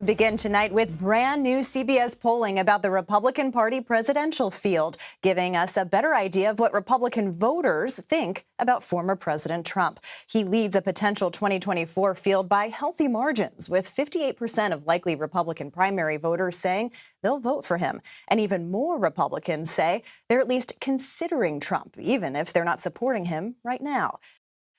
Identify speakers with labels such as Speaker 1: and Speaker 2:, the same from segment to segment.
Speaker 1: Begin tonight with brand new CBS polling about the Republican Party presidential field, giving us a better idea of what Republican voters think about former President Trump. He leads a potential 2024 field by healthy margins, with 58% of likely Republican primary voters saying they'll vote for him. And even more Republicans say they're at least considering Trump, even if they're not supporting him right now.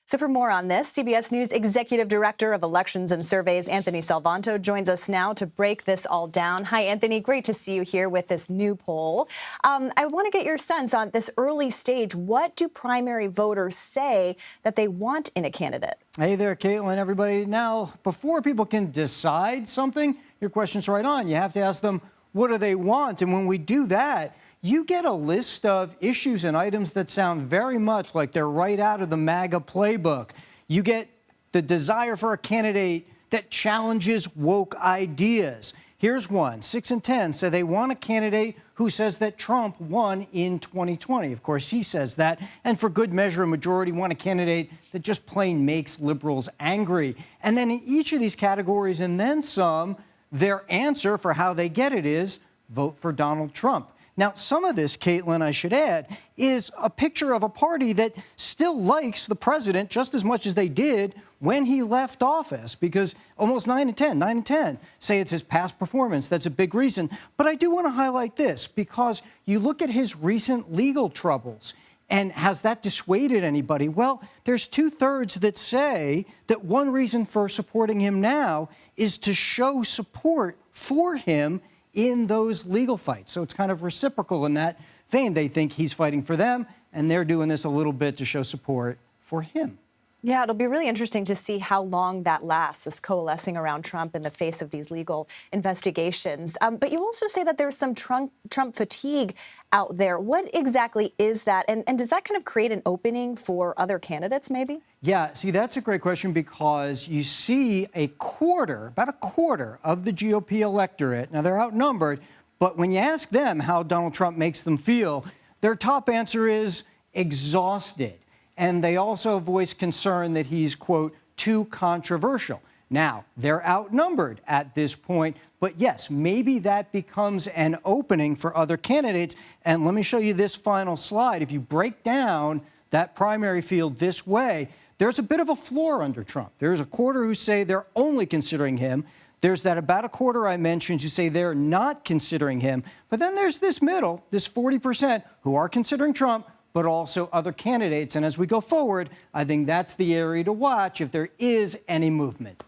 Speaker 1: So for more on this, CBS News Executive Director of Elections and Surveys, Anthony Salvanto, joins us now to break this all down. Hi, Anthony. Great to see you here with this new poll. I want to get your sense on this early stage. What do primary voters say that they want in a candidate?
Speaker 2: Hey there, Caitlin, everybody. Now, before people can decide something, your question's right on. You have to ask them, what do they want? And when we do that, you get a list of issues and items that sound very much like they're right out of the MAGA playbook. You get the desire for a candidate that challenges woke ideas. Here's one. 6 in 10 say they want a candidate who says that Trump won in 2020. Of course, he says that. And for good measure, a majority want a candidate that just plain makes liberals angry. And then in each of these categories and then some, their answer for how they get it is vote for Donald Trump. Now, some of this, Caitlin, I should add, is a picture of a party that still likes the president just as much as they did when he left office, because almost 9 in 10 say it's his past performance. That's a big reason. But I do want to highlight this, because you look at his recent legal troubles, and has that dissuaded anybody? Well, there's 2/3 that say that one reason for supporting him now is to show support for him in those legal fights. So it's kind of reciprocal in that vein. They think he's fighting for them, and they're doing this a little bit to show support for him.
Speaker 1: Yeah, it'll be really interesting to see how long that lasts, this coalescing around Trump in the face of these legal investigations. But you also say that there's some Trump fatigue out there. What exactly is that? And does that kind of create an opening for other candidates, maybe?
Speaker 2: Yeah, see, that's a great question, because you see about a quarter of the GOP electorate. Now, they're outnumbered, but when you ask them how Donald Trump makes them feel, their top answer is exhausted. And they also voice concern that he's, quote, too controversial. Now, they're outnumbered at this point, but yes, maybe that becomes an opening for other candidates. And let me show you this final slide. If you break down that primary field this way, there's a bit of a floor under Trump. There's a quarter who say they're only considering him. There's that about a quarter I mentioned who say they're not considering him. But then there's this middle, this 40% who are considering Trump, but also other candidates. And as we go forward, I think that's the area to watch if there is any movement.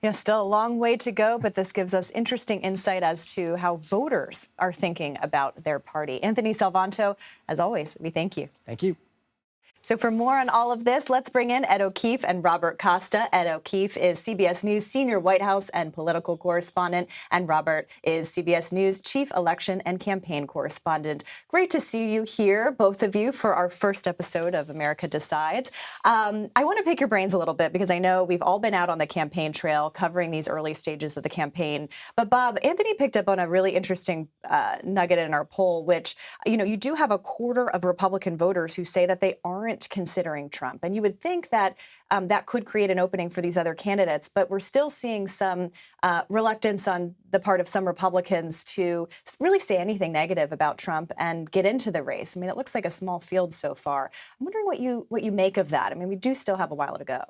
Speaker 1: Yeah, still a long way to go, but this gives us interesting insight as to how voters are thinking about their party. Anthony Salvanto, as always, we thank you.
Speaker 2: Thank you.
Speaker 1: So for more on all of this, let's bring in Ed O'Keefe and Robert Costa. Ed O'Keefe is CBS News senior White House and political correspondent, and Robert is CBS News chief election and campaign correspondent. Great to see you here, both of you, for our first episode of America Decides. I want to pick your brains a little bit, because I know we've all been out on the campaign trail covering these early stages of the campaign. But Bob, Anthony picked up on a really interesting nugget in our poll, which, you do have a quarter of Republican voters who say that they aren't considering Trump. And you would think that that could create an opening for these other candidates. But we're still seeing some reluctance on the part of some Republicans to really say anything negative about Trump and get into the race. I mean, it looks like a small field so far. I'm wondering what you make of that. I mean, we do still have a while to go.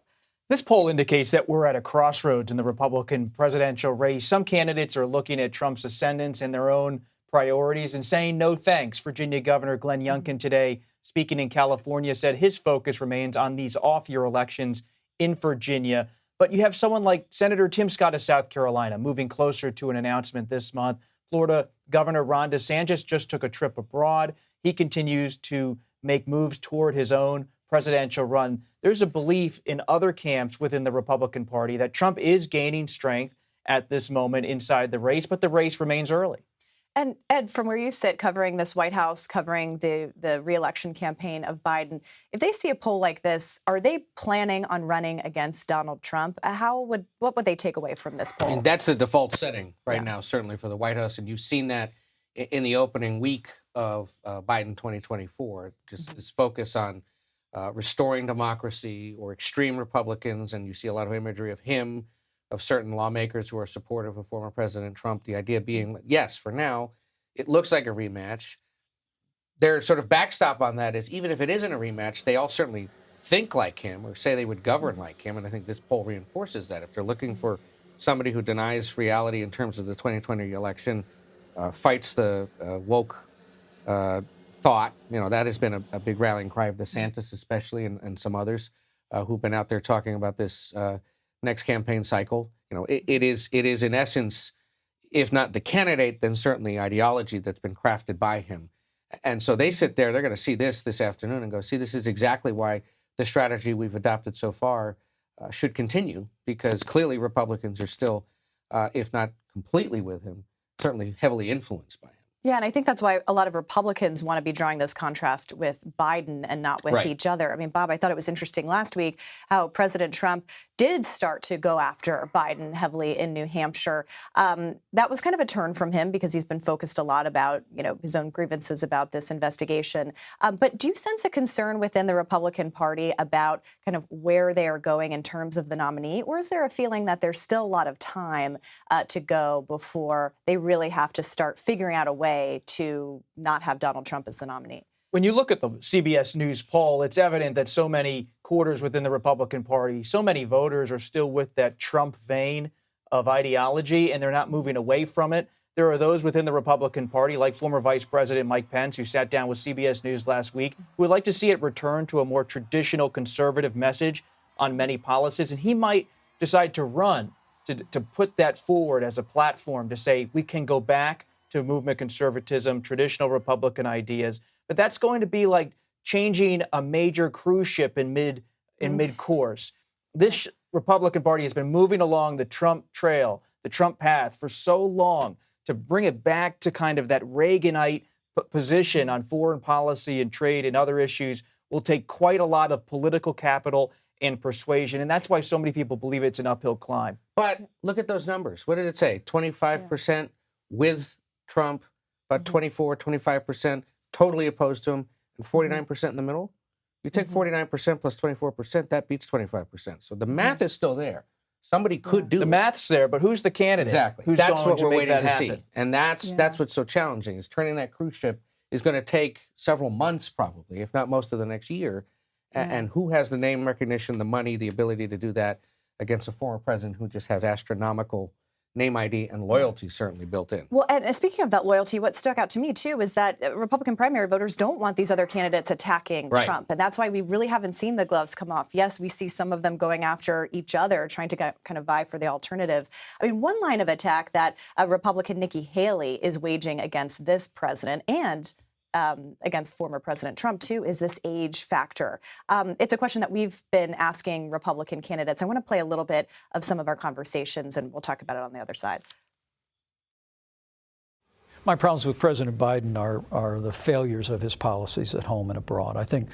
Speaker 3: This poll indicates that we're at a crossroads in the Republican presidential race. Some candidates are looking at Trump's ascendance and their own priorities and saying no thanks. Virginia Governor Glenn Youngkin today, speaking in California, said his focus remains on these off-year elections in Virginia. But you have someone like Senator Tim Scott of South Carolina moving closer to an announcement this month. Florida Governor Ron DeSantis just took a trip abroad. He continues to make moves toward his own presidential run. There's a belief in other camps within the Republican Party that Trump is gaining strength at this moment inside the race, but the race remains early.
Speaker 1: And Ed, from where you sit covering this White House, covering the re-election campaign of Biden, if they see a poll like this, are they planning on running against Donald Trump? What would they take away from this poll?
Speaker 4: I mean, that's the default setting right now, certainly for the White House. And you've seen that in the opening week of Biden 2024, just this focus on restoring democracy or extreme Republicans. And you see a lot of imagery of him of certain lawmakers who are supportive of former President Trump. The idea being, yes, for now, it looks like a rematch. Their sort of backstop on that is even if it isn't a rematch, they all certainly think like him or say they would govern like him. And I think this poll reinforces that. If they're looking for somebody who denies reality in terms of the 2020 election, fights the woke thought, that has been a big rallying cry of DeSantis, especially, and some others who've been out there talking about this next campaign cycle. It is in essence, if not the candidate, then certainly ideology that's been crafted by him. And so they sit there, they're going to see this afternoon and go, see, this is exactly why the strategy we've adopted so far should continue, because clearly Republicans are still, if not completely with him, certainly heavily influenced by him.
Speaker 1: Yeah, and I think that's why a lot of Republicans want to be drawing this contrast with Biden and not with each other. I mean, Bob, I thought it was interesting last week how President Trump did start to go after Biden heavily in New Hampshire. That was kind of a turn from him because he's been focused a lot about, his own grievances about this investigation. But do you sense a concern within the Republican Party about kind of where they are going in terms of the nominee? Or is there a feeling that there's still a lot of time to go before they really have to start figuring out a way to not have Donald Trump as the nominee?
Speaker 3: When you look at the CBS News poll, it's evident that so many quarters within the Republican Party, so many voters are still with that Trump vein of ideology, and they're not moving away from it. There are those within the Republican Party, like former Vice President Mike Pence, who sat down with CBS News last week, who would like to see it return to a more traditional conservative message on many policies. And he might decide to run, to put that forward as a platform to say we can go back to movement conservatism, traditional Republican ideas. But that's going to be like changing a major cruise ship in mid-course. This Republican Party has been moving along the Trump trail, the Trump path for so long. To bring it back to kind of that Reaganite position on foreign policy and trade and other issues will take quite a lot of political capital and persuasion. And that's why so many people believe it's an uphill climb.
Speaker 4: But look at those numbers. What did it say? 25% with Trump, about 25% totally opposed to him, and 49% in the middle. You take 49% plus 24%, that beats 25%. So the math is still there. Somebody could do
Speaker 3: the math's there, but who's the candidate?
Speaker 4: Exactly.
Speaker 3: Who's
Speaker 4: that's
Speaker 3: going
Speaker 4: what
Speaker 3: to
Speaker 4: we're
Speaker 3: make
Speaker 4: waiting
Speaker 3: that
Speaker 4: to
Speaker 3: happen?
Speaker 4: see. And that's what's so challenging, is turning that cruise ship is going to take several months probably, if not most of the next year. And who has the name recognition, the money, the ability to do that against a former president who just has astronomical name ID and loyalty certainly built in.
Speaker 1: Well, and speaking of that loyalty, what stuck out to me, too, is that Republican primary voters don't want these other candidates attacking Trump. And that's why we really haven't seen the gloves come off. Yes, we see some of them going after each other, trying to kind of vie for the alternative. I mean, one line of attack that Republican Nikki Haley is waging against this president and against former President Trump, too, is this age factor. It's a question that we've been asking Republican candidates. I want to play a little bit of some of our conversations, and we'll talk about it on the other side.
Speaker 5: My problems with President Biden are the failures of his policies at home and abroad. I think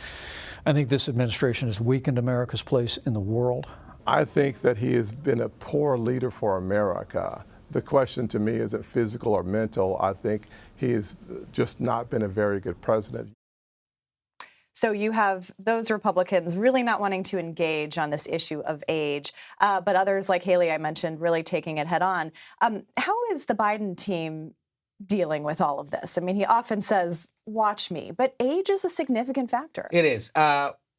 Speaker 5: this administration has weakened America's place in the world.
Speaker 6: I think that he has been a poor leader for America. The question to me isn't physical or mental. I think he has just not been a very good president.
Speaker 1: So you have those Republicans really not wanting to engage on this issue of age, but others like Haley, I mentioned, really taking it head on. How is the Biden team dealing with all of this? I mean, he often says, watch me, but age is a significant factor.
Speaker 4: It is.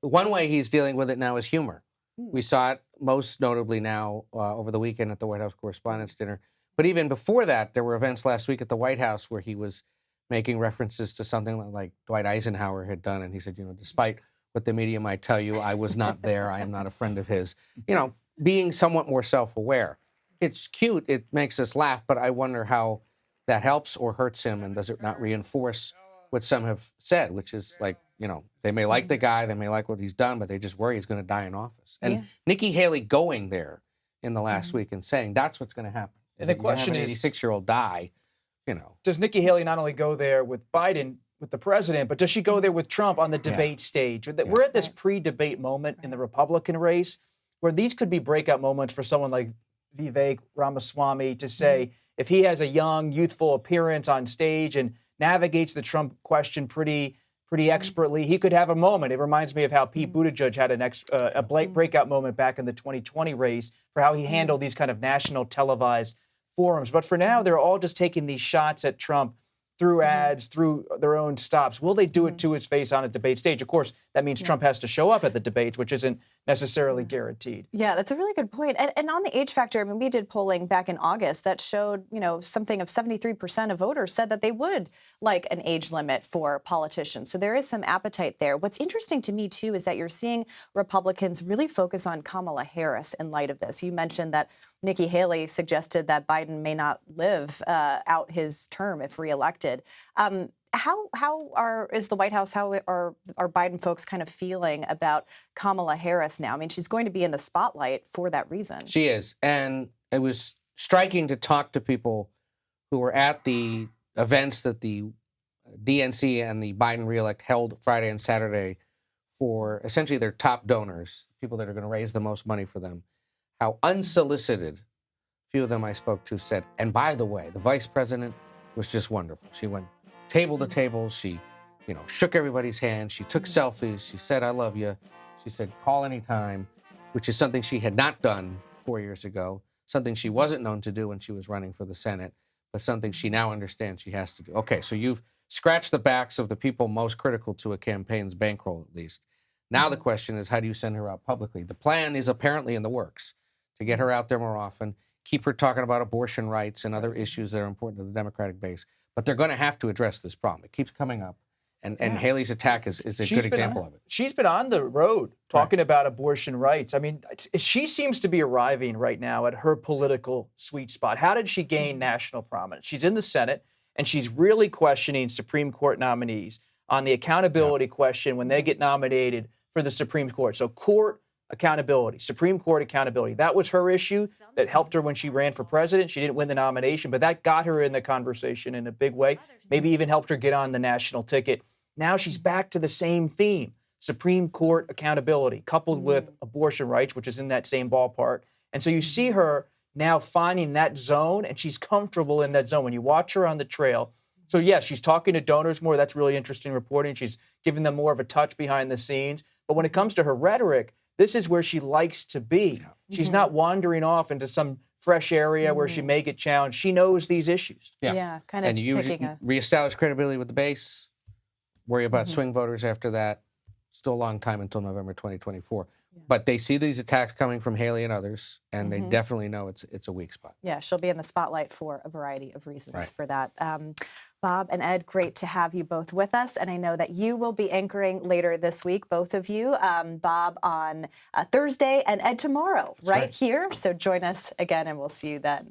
Speaker 4: One way he's dealing with it now is humor. We saw it most notably now over the weekend at the White House Correspondents' Dinner. But even before that, there were events last week at the White House where he was making references to something like Dwight Eisenhower had done. And he said, despite what the media might tell you, I was not there. I am not a friend of his. Being somewhat more self-aware. It's cute. It makes us laugh. But I wonder how that helps or hurts him. And does it not reinforce what some have said, which is like, they may like the guy, they may like what he's done, but they just worry he's going to die in office. And Nikki Haley going there in the last week and saying that's what's going to happen.
Speaker 3: And the question is,
Speaker 4: 86-year-old die,
Speaker 3: does Nikki Haley not only go there with Biden, with the president, but does she go there with Trump on the debate stage? We're at this pre-debate moment in the Republican race where these could be breakout moments for someone like Vivek Ramaswamy to say, if he has a young, youthful appearance on stage and navigates the Trump question pretty pretty expertly. He could have a moment. It reminds me of how Pete Buttigieg had a breakout moment back in the 2020 race for how he handled these kind of national televised forums. But for now, they're all just taking these shots at Trump through ads, through their own stops. Will they do it to his face on a debate stage? Of course, that means Trump has to show up at the debates, which isn't necessarily guaranteed.
Speaker 1: Yeah, that's a really good point. And on the age factor, I mean, we did polling back in August that showed, something of 73% of voters said that they would like an age limit for politicians. So there is some appetite there. What's interesting to me, too, is that you're seeing Republicans really focus on Kamala Harris in light of this. You mentioned that Nikki Haley suggested that Biden may not live out his term if reelected. Is the White House, how are Biden folks kind of feeling about Kamala Harris now? I mean, she's going to be in the spotlight for that reason.
Speaker 4: She is. And it was striking to talk to people who were at the events that the DNC and the Biden reelect held Friday and Saturday for essentially their top donors, people that are going to raise the most money for them. How unsolicited, few of them I spoke to said, and by the way, the vice president was just wonderful. She went table to table. She, shook everybody's hand. She took selfies. She said, I love you. She said, call anytime, which is something she had not done 4 years ago, something she wasn't known to do when she was running for the Senate, but something she now understands she has to do. Okay, so you've scratched the backs of the people most critical to a campaign's bankroll, at least. Now the question is, how do you send her out publicly? The plan is apparently in the works to get her out there more often, keep her talking about abortion rights and other issues that are important to the Democratic base. But they're going to have to address this problem. It keeps coming up. And Haley's attack is a good example of it.
Speaker 3: She's been on the road talking about abortion rights. I mean, she seems to be arriving right now at her political sweet spot. How did she gain national prominence? She's in the Senate, and she's really questioning Supreme Court nominees on the accountability question when they get nominated for the Supreme Court. So court accountability, Supreme Court accountability. That was her issue that helped her when she ran for president. She didn't win the nomination, but that got her in the conversation in a big way, maybe even helped her get on the national ticket. Now she's back to the same theme, Supreme Court accountability, coupled with abortion rights, which is in that same ballpark. And so you see her now finding that zone, and she's comfortable in that zone. When you watch her on the trail, so yes, she's talking to donors more. That's really interesting reporting. She's giving them more of a touch behind the scenes. But when it comes to her rhetoric, this is where she likes to be. She's not wandering off into some fresh area where she may get challenged. She knows these issues.
Speaker 1: Yeah, kind of.
Speaker 4: And you reestablish credibility with the base, worry about swing voters after that. Still a long time until November 2024. But they see these attacks coming from Haley and others, and they definitely know it's a weak spot.
Speaker 1: Yeah, she'll be in the spotlight for a variety of reasons for that. Bob and Ed, great to have you both with us. And I know that you will be anchoring later this week, both of you. Bob on Thursday and Ed tomorrow, right here. So join us again, and we'll see you then.